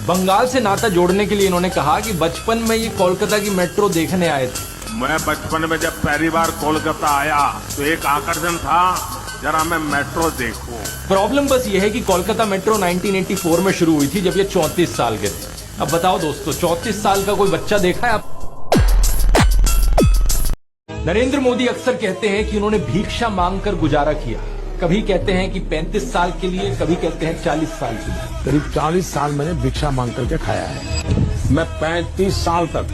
बंगाल से नाता जोड़ने के लिए इन्होंने कहा कि बचपन में ये कोलकाता की मेट्रो देखने आए थे। मैं बचपन में जब पहली बार कोलकाता आया तो एक आकर्षण था, जरा मैं मेट्रो देखूं। प्रॉब्लम बस ये है कि कोलकाता मेट्रो 1984 में शुरू हुई थी, जब ये 34 साल के थे। अब बताओ दोस्तों, 34 साल का कोई बच्चा देखा है आप? नरेंद्र मोदी अक्सर कहते हैं कि उन्होंने भिक्षा मांगकर गुजारा किया। कभी कहते हैं कि 35 साल के लिए, कभी कहते हैं 40 साल के लिए। करीब 40 साल मैंने भिक्षा मांग करके खाया है। मैं 35 साल तक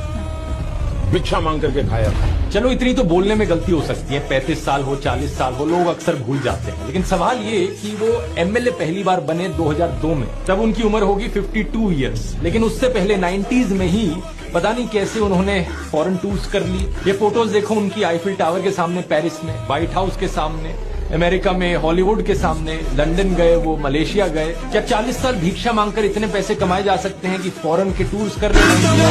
भिक्षा मांग करके खाया था। चलो इतनी तो बोलने में गलती हो सकती है, 35 साल हो 40 साल हो, लोग अक्सर भूल जाते हैं। लेकिन सवाल ये कि वो एमएलए पहली बार बने 2002 में, तब उनकी उम्र होगी 52 इयर्स। लेकिन उससे पहले 90s में ही पता नहीं कैसे उन्होंने फॉरेन टूर्स कर ली। ये फोटोज देखो उनकी, आईफिल टावर के सामने पेरिस में, व्हाइट हाउस के सामने अमेरिका में, हॉलीवुड के सामने, लंदन गए, वो मलेशिया गए। क्या 40 साल भिक्षा मांगकर इतने पैसे कमाए जा सकते हैं कि फॉरेन के टूर्स कर रहे हैं?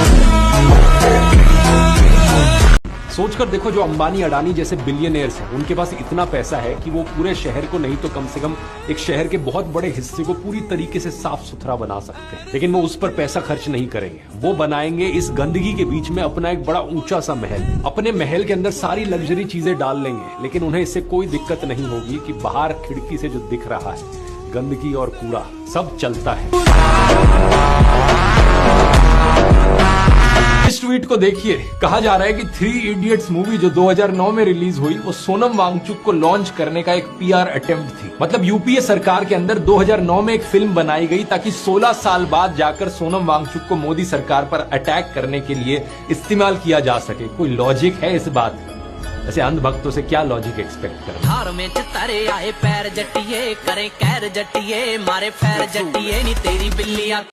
सोचकर देखो, जो अंबानी अडानी जैसे बिलियनियर्स हैं, उनके पास इतना पैसा है कि वो पूरे शहर को नहीं तो कम से कम एक शहर के बहुत बड़े हिस्से को पूरी तरीके से साफ सुथरा बना सकते हैं। लेकिन वो उस पर पैसा खर्च नहीं करेंगे। वो बनाएंगे इस गंदगी के बीच में अपना एक बड़ा ऊंचा सा महल। अपने महल के अंदर सारी लग्जरी चीजें डाल लेंगे, लेकिन उन्हें इससे कोई दिक्कत नहीं होगी कि बाहर खिड़की से जो दिख रहा है गंदगी और कूड़ा सब चलता है। इस ट्वीट को देखिए, कहा जा रहा है कि 3 इडियट्स मूवी जो 2009 में रिलीज हुई, वो सोनम वांगचुक को लॉन्च करने का एक पीआर अटेम्प्ट थी। मतलब यूपीए सरकार के अंदर 2009 में एक फिल्म बनाई गई ताकि 16 साल बाद जाकर सोनम वांगचुक को मोदी सरकार पर अटैक करने के लिए इस्तेमाल किया जा सके। कोई लॉजिक है इस बात में? ऐसे अंधभक्तों से क्या लॉजिक एक्सपेक्ट करें? धार में तारे आए पैर जटिए, करें कैर जटिए, मारे फैर जटिए नी तेरी बिल्लियां।